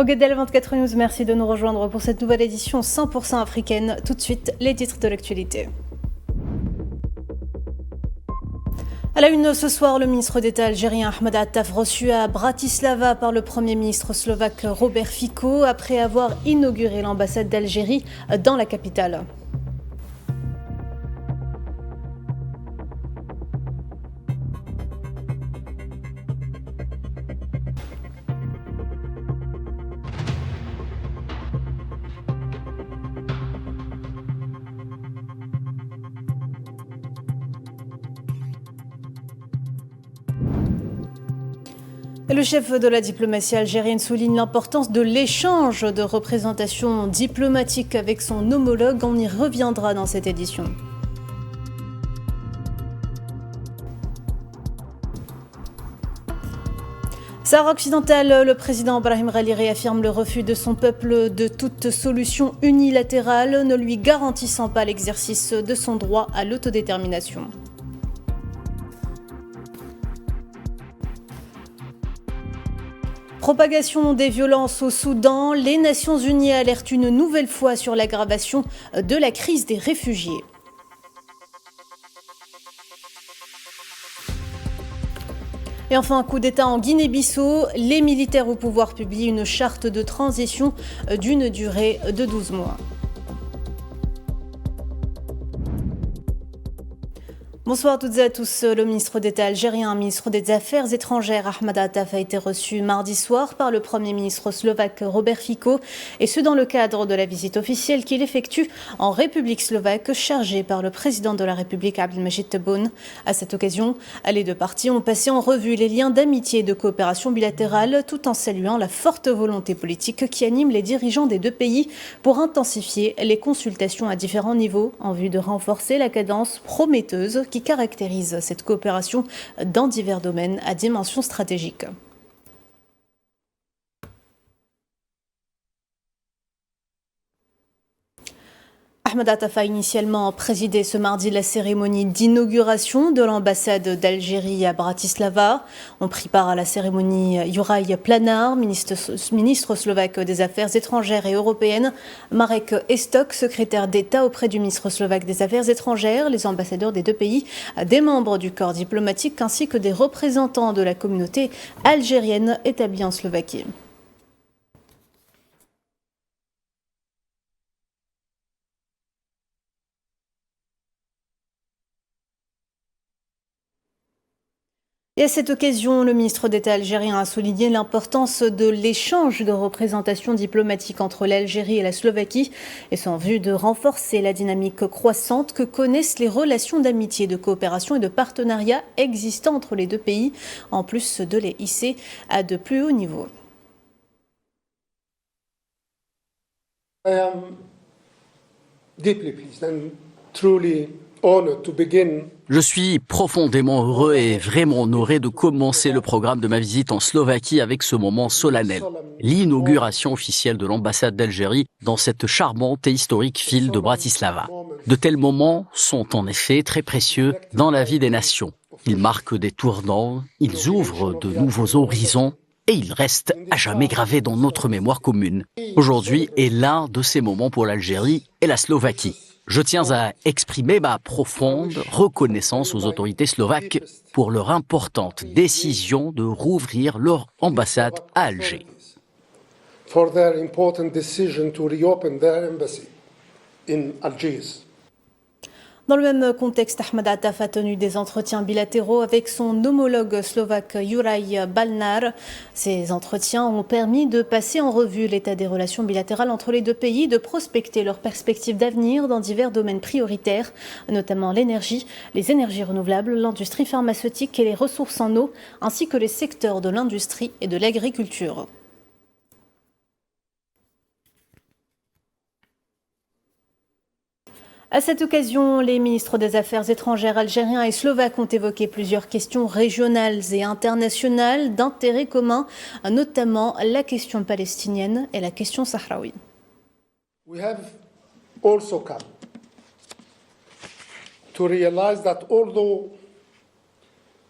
Ougadel 24 News, merci de nous rejoindre pour cette nouvelle édition 100% africaine. Tout de suite, les titres de l'actualité. À la une ce soir, le ministre d'État algérien Ahmed Attaf reçu à Bratislava par le Premier ministre slovaque Robert Fico après avoir inauguré l'ambassade d'Algérie dans la capitale. Le chef de la diplomatie algérienne souligne l'importance de l'échange de représentations diplomatiques avec son homologue. On y reviendra dans cette édition. Sahara occidentale, le président Brahim Ghali réaffirme le refus de son peuple de toute solution unilatérale, ne lui garantissant pas l'exercice de son droit à l'autodétermination. Propagation des violences au Soudan, les Nations Unies alertent une nouvelle fois sur l'aggravation de la crise des réfugiés. Et enfin, un coup d'État en Guinée-Bissau, les militaires au pouvoir publient une charte de transition d'une durée de 12 mois. Bonsoir à toutes et à tous. Le ministre d'État algérien, ministre des Affaires étrangères, Ahmed Attaf, a été reçu mardi soir par le Premier ministre slovaque Robert Fico, et ce dans le cadre de la visite officielle qu'il effectue en République slovaque, chargée par le président de la République Abdelmajid Tebboune. À cette occasion, les deux parties ont passé en revue les liens d'amitié et de coopération bilatérale, tout en saluant la forte volonté politique qui anime les dirigeants des deux pays pour intensifier les consultations à différents niveaux en vue de renforcer la cadence prometteuse qui caractérise cette coopération dans divers domaines à dimension stratégique. Ahmed Attaf a initialement présidé ce mardi la cérémonie d'inauguration de l'ambassade d'Algérie à Bratislava. On prit part à la cérémonie Juraj Planar, ministre slovaque des Affaires étrangères et européennes, Marek Estok, secrétaire d'État auprès du ministre slovaque des Affaires étrangères, les ambassadeurs des deux pays, des membres du corps diplomatique ainsi que des représentants de la communauté algérienne établie en Slovaquie. Et à cette occasion, le ministre d'État algérien a souligné l'importance de l'échange de représentations diplomatiques entre l'Algérie et la Slovaquie, et ce en vue de renforcer la dynamique croissante que connaissent les relations d'amitié, de coopération et de partenariat existant entre les deux pays, en plus de les hisser à de plus hauts niveaux. I am deeply pleased and truly honored to begin. Je suis profondément heureux et vraiment honoré de commencer le programme de ma visite en Slovaquie avec ce moment solennel, l'inauguration officielle de l'ambassade d'Algérie dans cette charmante et historique ville de Bratislava. De tels moments sont en effet très précieux dans la vie des nations. Ils marquent des tournants, ils ouvrent de nouveaux horizons et ils restent à jamais gravés dans notre mémoire commune. Aujourd'hui est l'un de ces moments pour l'Algérie et la Slovaquie. Je tiens à exprimer ma profonde reconnaissance aux autorités slovaques pour leur importante décision de rouvrir leur ambassade à Alger. For their important decision to reopen their embassy in Algiers. Dans le même contexte, Ahmed Attaf a tenu des entretiens bilatéraux avec son homologue slovaque Juraj Balnar. Ces entretiens ont permis de passer en revue l'état des relations bilatérales entre les deux pays, de prospecter leurs perspectives d'avenir dans divers domaines prioritaires, notamment l'énergie, les énergies renouvelables, l'industrie pharmaceutique et les ressources en eau, ainsi que les secteurs de l'industrie et de l'agriculture. À cette occasion, les ministres des Affaires étrangères algériens et slovaques ont évoqué plusieurs questions régionales et internationales d'intérêt commun, notamment la question palestinienne et la question sahraoui. We have also come to realize that although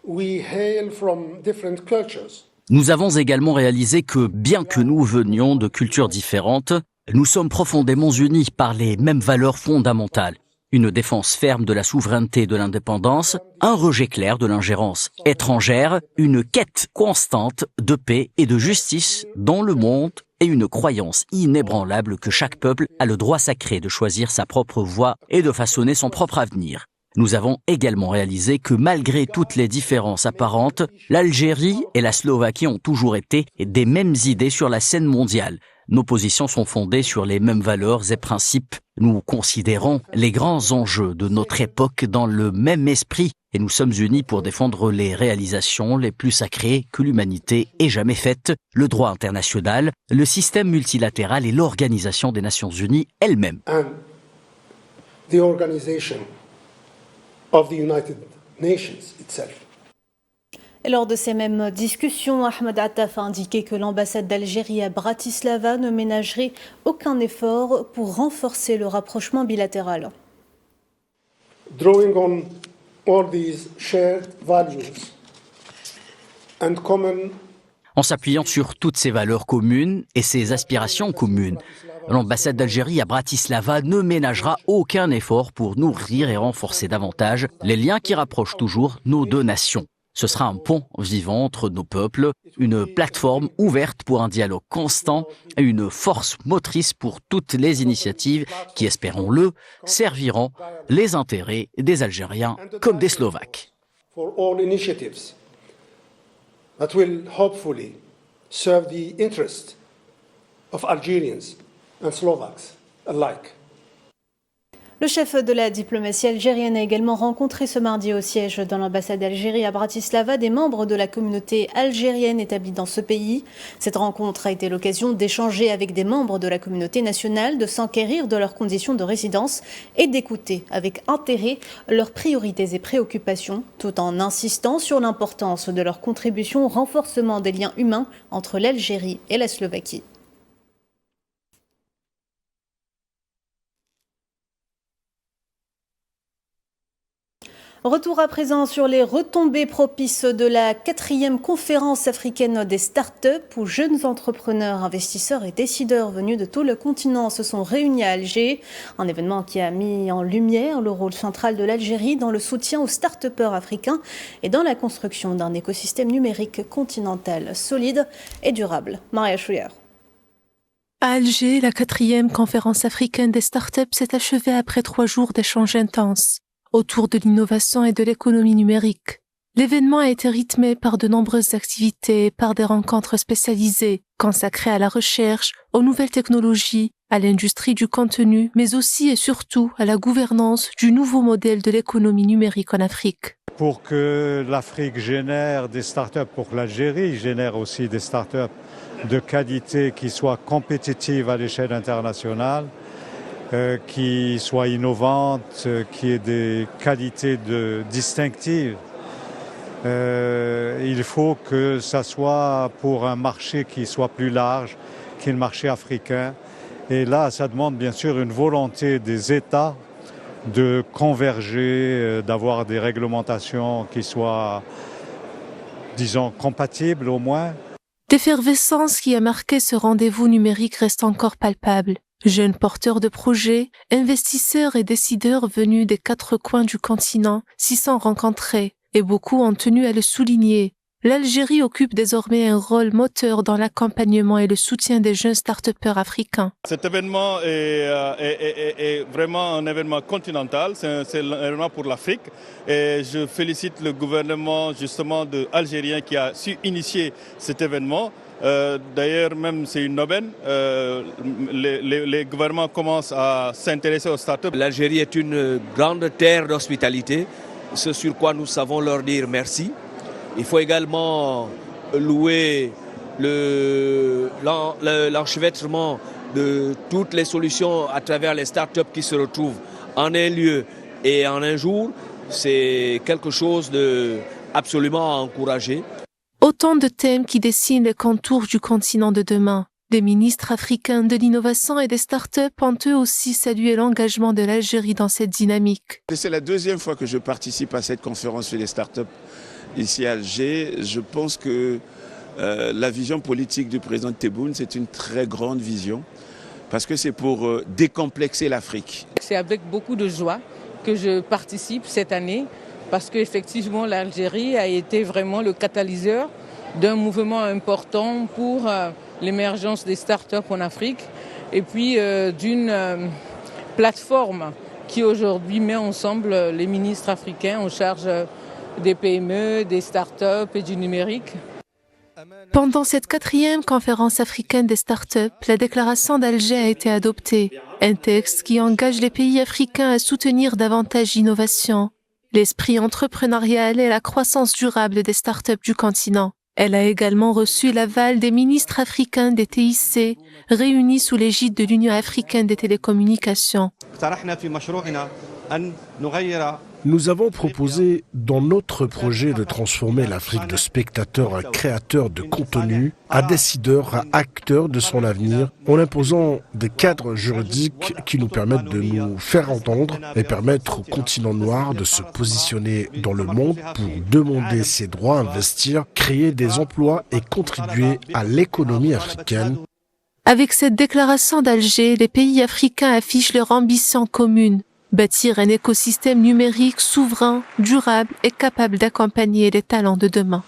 we hail from different cultures, Nous avons également réalisé que, bien que nous venions de cultures différentes, nous sommes profondément unis par les mêmes valeurs fondamentales. Une défense ferme de la souveraineté et de l'indépendance, un rejet clair de l'ingérence étrangère, une quête constante de paix et de justice dans le monde et une croyance inébranlable que chaque peuple a le droit sacré de choisir sa propre voie et de façonner son propre avenir. Nous avons également réalisé que malgré toutes les différences apparentes, l'Algérie et la Slovaquie ont toujours été des mêmes idées sur la scène mondiale. Nos positions sont fondées sur les mêmes valeurs et principes. Nous considérons les grands enjeux de notre époque dans le même esprit et nous sommes unis pour défendre les réalisations les plus sacrées que l'humanité ait jamais faites, le droit international, le système multilatéral et l'Organisation des Nations Unies elle-même. And the organization of the United Nations itself. Et lors de ces mêmes discussions, Ahmed Attaf a indiqué que l'ambassade d'Algérie à Bratislava ne ménagerait aucun effort pour renforcer le rapprochement bilatéral. Drawing on all these shared values and common. En s'appuyant sur toutes ces valeurs communes et ces aspirations communes, l'ambassade d'Algérie à Bratislava ne ménagera aucun effort pour nourrir et renforcer davantage les liens qui rapprochent toujours nos deux nations. Ce sera un pont vivant entre nos peuples, une plateforme ouverte pour un dialogue constant et une force motrice pour toutes les initiatives qui, espérons-le, serviront les intérêts des Algériens comme des Slovaques. For all initiatives that will hopefully serve the interest of Algerians and Slovaks alike. Le chef de la diplomatie algérienne a également rencontré ce mardi au siège de l'ambassade d'Algérie à Bratislava des membres de la communauté algérienne établie dans ce pays. Cette rencontre a été l'occasion d'échanger avec des membres de la communauté nationale, de s'enquérir de leurs conditions de résidence et d'écouter avec intérêt leurs priorités et préoccupations, tout en insistant sur l'importance de leur contribution au renforcement des liens humains entre l'Algérie et la Slovaquie. Retour à présent sur les retombées propices de la 4e conférence africaine des startups où jeunes entrepreneurs, investisseurs et décideurs venus de tout le continent se sont réunis à Alger. Un événement qui a mis en lumière le rôle central de l'Algérie dans le soutien aux start-upers africains et dans la construction d'un écosystème numérique continental solide et durable. Maria Chouyer. À Alger, la 4e conférence africaine des startups s'est achevée après 3 jours d'échanges intenses autour de l'innovation et de l'économie numérique. L'événement a été rythmé par de nombreuses activités et par des rencontres spécialisées consacrées à la recherche, aux nouvelles technologies, à l'industrie du contenu, mais aussi et surtout à la gouvernance du nouveau modèle de l'économie numérique en Afrique. Pour que l'Afrique génère des startups, pour que l'Algérie génère aussi des startups de qualité qui soient compétitives à l'échelle internationale, qui soient innovantes, qui aient des qualités distinctives. Il faut que ça soit pour un marché qui soit plus large qu'un marché africain. Et là, ça demande bien sûr une volonté des États de converger, d'avoir des réglementations qui soient, disons, compatibles au moins. L'effervescence qui a marqué ce rendez-vous numérique reste encore palpable. Jeunes porteurs de projets, investisseurs et décideurs venus des 4 coins du continent s'y sont rencontrés et beaucoup ont tenu à le souligner. L'Algérie occupe désormais un rôle moteur dans l'accompagnement et le soutien des jeunes start-upers africains. Cet événement est vraiment un événement continental, c'est un événement pour l'Afrique et je félicite le gouvernement justement algérien qui a su initier cet événement. D'ailleurs, même c'est une aubaine, les gouvernements commencent à s'intéresser aux startups. L'Algérie est une grande terre d'hospitalité, ce sur quoi nous savons leur dire merci. Il faut également louer l'enchevêtrement de toutes les solutions à travers les startups qui se retrouvent en un lieu et en un jour. C'est quelque chose d'absolument à encourager. Autant de thèmes qui dessinent les contours du continent de demain. Des ministres africains de l'innovation et des startups ont eux aussi salué l'engagement de l'Algérie dans cette dynamique. C'est la 2e fois que je participe à cette conférence sur les startups ici à Alger. Je pense que la vision politique du président Tebboune, c'est une très grande vision parce que c'est pour décomplexer l'Afrique. C'est avec beaucoup de joie que je participe cette année parce qu'effectivement l'Algérie a été vraiment le catalyseur d'un mouvement important pour l'émergence des start-up en Afrique et puis d'une plateforme qui aujourd'hui met ensemble les ministres africains en charge des PME, des start-up et du numérique. Pendant cette 4e conférence africaine des startups, la déclaration d'Alger a été adoptée, un texte qui engage les pays africains à soutenir davantage l'innovation, l'esprit entrepreneurial et la croissance durable des startups du continent. Elle a également reçu l'aval des ministres africains des TIC, réunis sous l'égide de l'Union africaine des télécommunications. Nous avons proposé dans notre projet de transformer l'Afrique de spectateurs à créateurs de contenu, à décideurs, à acteurs de son avenir, en imposant des cadres juridiques qui nous permettent de nous faire entendre et permettre au continent noir de se positionner dans le monde pour demander ses droits, investir, créer des emplois et contribuer à l'économie africaine. Avec cette déclaration d'Alger, les pays africains affichent leur ambition commune. Bâtir un écosystème numérique souverain, durable et capable d'accompagner les talents de demain.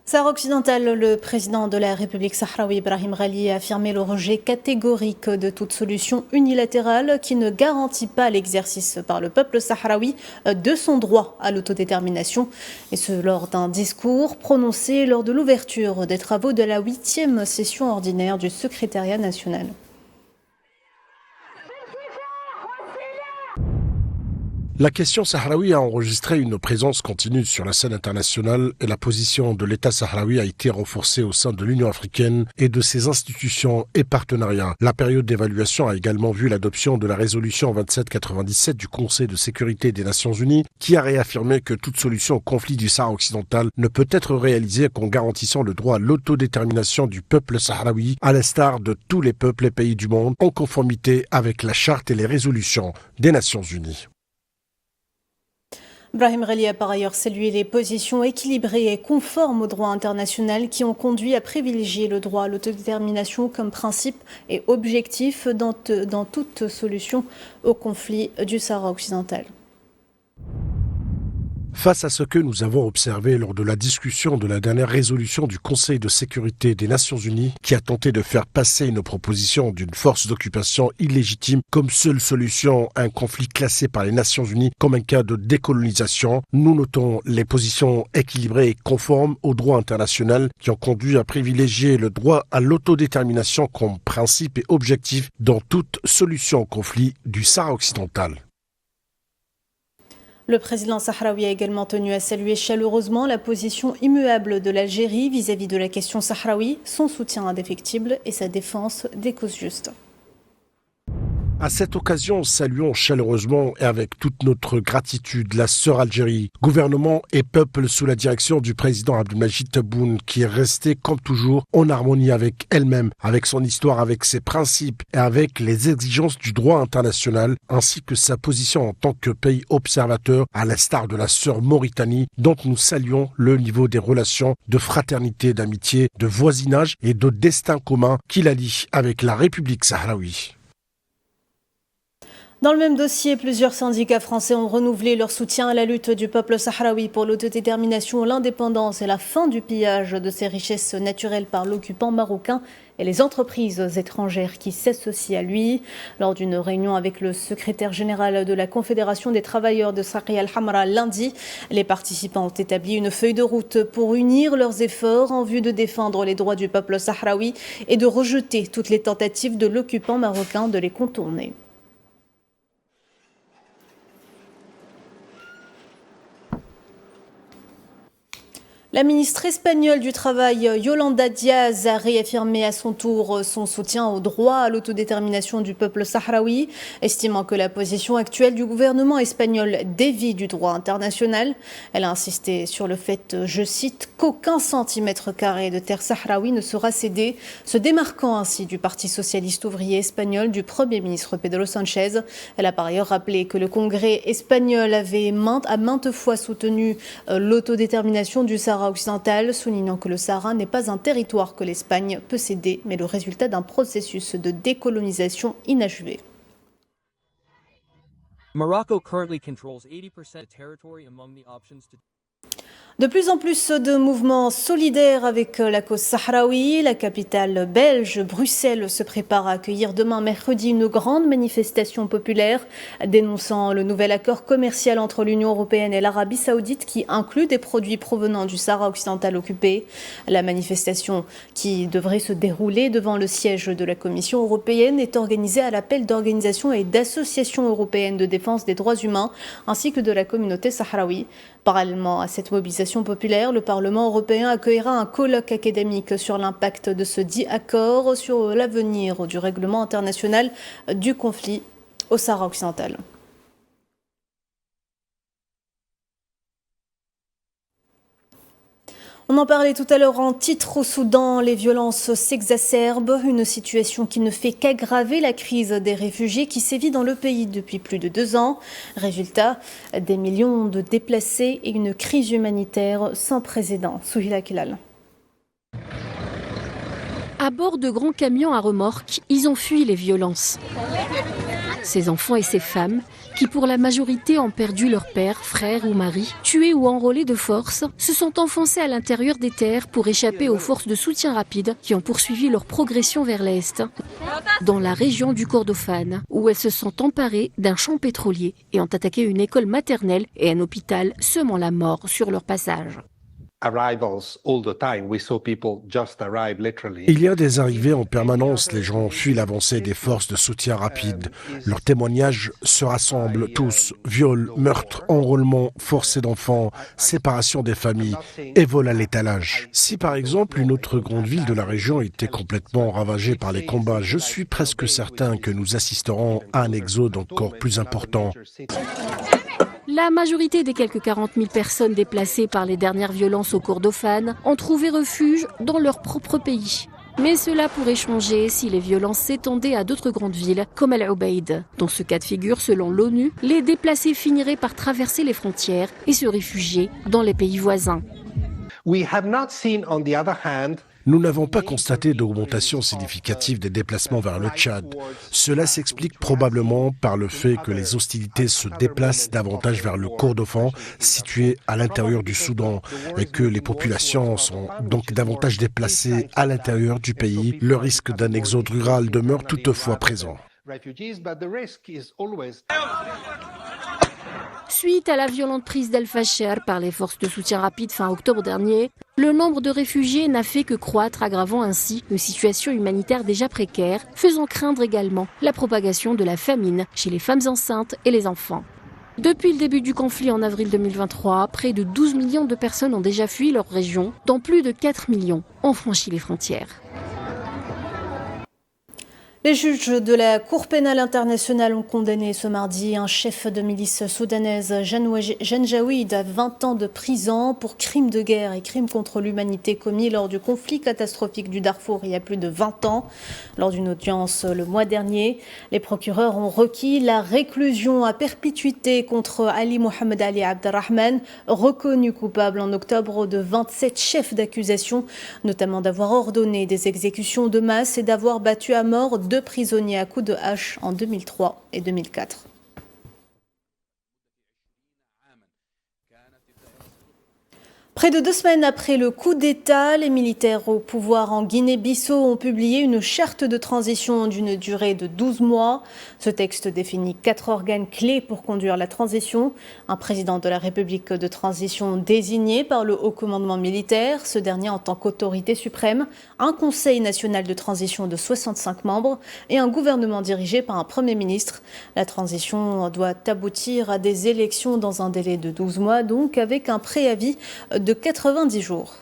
Sahara occidentale, le président de la République sahraoui Brahim Ghali a affirmé le rejet catégorique de toute solution unilatérale qui ne garantit pas l'exercice par le peuple sahraoui de son droit à l'autodétermination. Et ce, lors d'un discours prononcé lors de l'ouverture des travaux de la 8e session ordinaire du secrétariat national. La question sahraoui a enregistré une présence continue sur la scène internationale et la position de l'État sahraoui a été renforcée au sein de l'Union africaine et de ses institutions et partenariats. La période d'évaluation a également vu l'adoption de la résolution 2797 du Conseil de sécurité des Nations Unies qui a réaffirmé que toute solution au conflit du Sahara occidental ne peut être réalisée qu'en garantissant le droit à l'autodétermination du peuple sahraoui à l'instar de tous les peuples et pays du monde en conformité avec la charte et les résolutions des Nations Unies. Brahim Ghali a par ailleurs salué les positions équilibrées et conformes au droit international qui ont conduit à privilégier le droit à l'autodétermination comme principe et objectif dans toute solution au conflit du Sahara occidental. Face à ce que nous avons observé lors de la discussion de la dernière résolution du Conseil de sécurité des Nations Unies qui a tenté de faire passer une proposition d'une force d'occupation illégitime comme seule solution à un conflit classé par les Nations Unies comme un cas de décolonisation, nous notons les positions équilibrées et conformes au droit international qui ont conduit à privilégier le droit à l'autodétermination comme principe et objectif dans toute solution au conflit du Sahara occidental. Le président sahraoui a également tenu à saluer chaleureusement la position immuable de l'Algérie vis-à-vis de la question sahraoui, son soutien indéfectible et sa défense des causes justes. À cette occasion, saluons chaleureusement et avec toute notre gratitude la sœur Algérie, gouvernement et peuple sous la direction du président Abdelmadjid Tebboune qui est resté comme toujours en harmonie avec elle-même, avec son histoire, avec ses principes et avec les exigences du droit international ainsi que sa position en tant que pays observateur à l'instar de la sœur Mauritanie dont nous saluons le niveau des relations de fraternité, d'amitié, de voisinage et de destin commun qui la lie avec la République sahraoui. Dans le même dossier, plusieurs syndicats français ont renouvelé leur soutien à la lutte du peuple sahraoui pour l'autodétermination, l'indépendance et la fin du pillage de ses richesses naturelles par l'occupant marocain et les entreprises étrangères qui s'associent à lui. Lors d'une réunion avec le secrétaire général de la Confédération des travailleurs de Saqi al-Hamra lundi, les participants ont établi une feuille de route pour unir leurs efforts en vue de défendre les droits du peuple sahraoui et de rejeter toutes les tentatives de l'occupant marocain de les contourner. La ministre espagnole du Travail, Yolanda Díaz, a réaffirmé à son tour son soutien au droit à l'autodétermination du peuple sahraoui, estimant que la position actuelle du gouvernement espagnol dévie du droit international. Elle a insisté sur le fait, je cite, qu'aucun centimètre carré de terre sahraoui ne sera cédé, se démarquant ainsi du Parti socialiste ouvrier espagnol du Premier ministre Pedro Sánchez. Elle a par ailleurs rappelé que le Congrès espagnol avait à maintes fois soutenu l'autodétermination du Sahara Sahara occidental, soulignant que le Sahara n'est pas un territoire que l'Espagne peut céder, mais le résultat d'un processus de décolonisation inachevé. Morocco currently controls 80% of territory among the options to... De plus en plus de mouvements solidaires avec la cause sahraoui. La capitale belge, Bruxelles, se prépare à accueillir demain mercredi une grande manifestation populaire dénonçant le nouvel accord commercial entre l'Union européenne et l'Arabie saoudite qui inclut des produits provenant du Sahara occidental occupé. La manifestation qui devrait se dérouler devant le siège de la Commission européenne est organisée à l'appel d'organisations et d'associations européennes de défense des droits humains ainsi que de la communauté sahraoui. Parallèlement à cette mobilisation populaire, le Parlement européen accueillera un colloque académique sur l'impact de ce dit accord sur l'avenir du règlement international du conflit au Sahara occidental. On en parlait tout à l'heure en titre au Soudan, les violences s'exacerbent, une situation qui ne fait qu'aggraver la crise des réfugiés qui sévit dans le pays depuis plus de 2 ans. Résultat, des millions de déplacés et une crise humanitaire sans précédent. Souhila Kilal. À bord de grands camions à remorque, ils ont fui les violences. Ces enfants et ces femmes, qui pour la majorité ont perdu leur père, frère ou mari, tués ou enrôlés de force, se sont enfoncés à l'intérieur des terres pour échapper aux forces de soutien rapide qui ont poursuivi leur progression vers l'est, dans la région du Kordofan, où elles se sont emparées d'un champ pétrolier et ont attaqué une école maternelle et un hôpital, semant la mort sur leur passage. Il y a des arrivées en permanence, les gens fuient l'avancée des forces de soutien rapide. Leurs témoignages se rassemblent tous, viols, meurtres, enrôlements, forcés d'enfants, séparation des familles et vol à l'étalage. Si par exemple une autre grande ville de la région était complètement ravagée par les combats, je suis presque certain que nous assisterons à un exode encore plus important. La majorité des quelques 40 000 personnes déplacées par les dernières violences au Kordofan ont trouvé refuge dans leur propre pays. Mais cela pourrait changer si les violences s'étendaient à d'autres grandes villes comme Al-Ubaid. Dans ce cas de figure, selon l'ONU, les déplacés finiraient par traverser les frontières et se réfugier dans les pays voisins. Nous n'avons pas constaté d'augmentation significative des déplacements vers le Tchad. Cela s'explique probablement par le fait que les hostilités se déplacent davantage vers le Kordofan, situé à l'intérieur du Soudan, et que les populations sont donc davantage déplacées à l'intérieur du pays. Le risque d'un exode rural demeure toutefois présent. Suite à la violente prise d'Al-Fasher par les forces de soutien rapide fin octobre dernier, le nombre de réfugiés n'a fait que croître, aggravant ainsi une situation humanitaire déjà précaire, faisant craindre également la propagation de la famine chez les femmes enceintes et les enfants. Depuis le début du conflit en avril 2023, près de 12 millions de personnes ont déjà fui leur région, dont plus de 4 millions ont franchi les frontières. Les juges de la Cour pénale internationale ont condamné ce mardi un chef de milice soudanaise, Janjaweed, à 20 ans de prison pour crimes de guerre et crimes contre l'humanité commis lors du conflit catastrophique du Darfour il y a plus de 20 ans. Lors d'une audience le mois dernier, les procureurs ont requis la réclusion à perpétuité contre Ali Mohamed Ali Abderrahman, reconnu coupable en octobre de 27 chefs d'accusation, notamment d'avoir ordonné des exécutions de masse et d'avoir battu à mort 2 prisonniers à coups de hache en 2003 et 2004. Près de 2 semaines après le coup d'État, les militaires au pouvoir en Guinée-Bissau ont publié une charte de transition d'une durée de 12 mois. Ce texte définit 4 organes clés pour conduire la transition. Un président de la République de transition désigné par le haut commandement militaire, ce dernier en tant qu'autorité suprême, un conseil national de transition de 65 membres et un gouvernement dirigé par un premier ministre. La transition doit aboutir à des élections dans un délai de 12 mois, donc avec un préavis de 90 jours.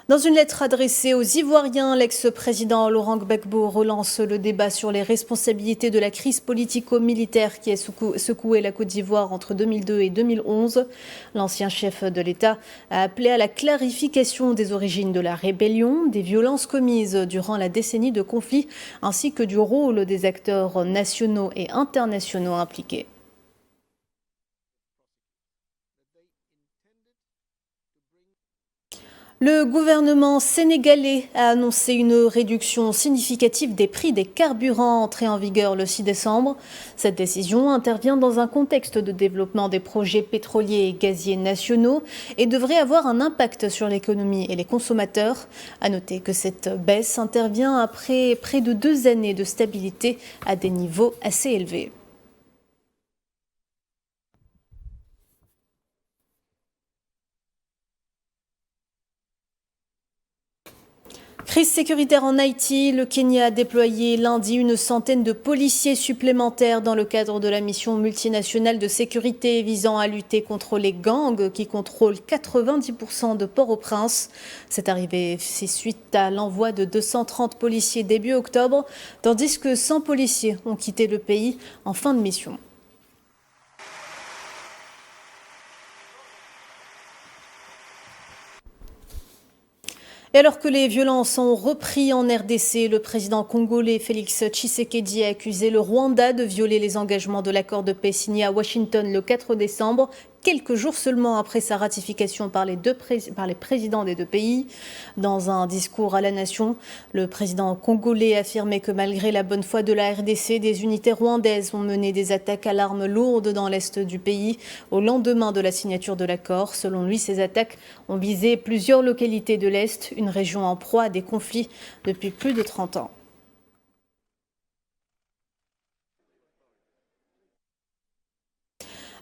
Dans une lettre adressée aux Ivoiriens, l'ex-président Laurent Gbagbo relance le débat sur les responsabilités de la crise politico-militaire qui a secoué la Côte d'Ivoire entre 2002 et 2011. L'ancien chef de l'État a appelé à la clarification des origines de la rébellion, des violences commises durant la décennie de conflit, ainsi que du rôle des acteurs nationaux et internationaux impliqués. Le gouvernement sénégalais a annoncé une réduction significative des prix des carburants entrés en vigueur le 6 décembre. Cette décision intervient dans un contexte de développement des projets pétroliers et gaziers nationaux et devrait avoir un impact sur l'économie et les consommateurs. À noter que cette baisse intervient après près de 2 années de stabilité à des niveaux assez élevés. Crise sécuritaire en Haïti, le Kenya a déployé lundi une centaine de policiers supplémentaires dans le cadre de la mission multinationale de sécurité visant à lutter contre les gangs qui contrôlent 90% de Port-au-Prince. Cette arrivée fait suite à l'envoi de 230 policiers début octobre, tandis que 100 policiers ont quitté le pays en fin de mission. Et alors que les violences ont repris en RDC, le président congolais Félix Tshisekedi a accusé le Rwanda de violer les engagements de l'accord de paix signé à Washington le 4 décembre, quelques jours seulement après sa ratification par les présidents des deux pays. Dans un discours à la nation, le président congolais a affirmé que malgré la bonne foi de la RDC, des unités rwandaises ont mené des attaques à l'arme lourde dans l'est du pays au lendemain de la signature de l'accord. Selon lui, ces attaques ont visé plusieurs localités de l'est, une région en proie à des conflits depuis plus de 30 ans.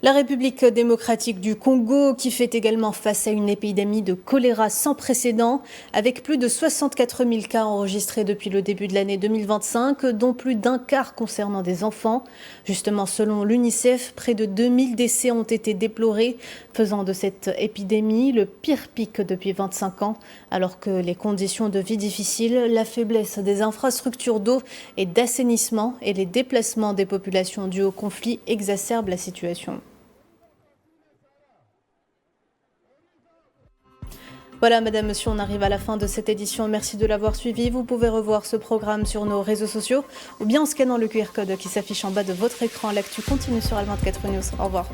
La République démocratique du Congo, qui fait également face à une épidémie de choléra sans précédent, avec plus de 64 000 cas enregistrés depuis le début de l'année 2025, dont plus d'un quart concernant des enfants. Justement, selon l'UNICEF, près de 2000 décès ont été déplorés, faisant de cette épidémie le pire pic depuis 25 ans, alors que les conditions de vie difficiles, la faiblesse des infrastructures d'eau et d'assainissement et les déplacements des populations dues au conflit exacerbent la situation. Voilà, madame, monsieur, on arrive à la fin de cette édition. Merci de l'avoir suivi. Vous pouvez revoir ce programme sur nos réseaux sociaux ou bien en scannant le QR code qui s'affiche en bas de votre écran. L'actu continue sur Al24 News. Au revoir.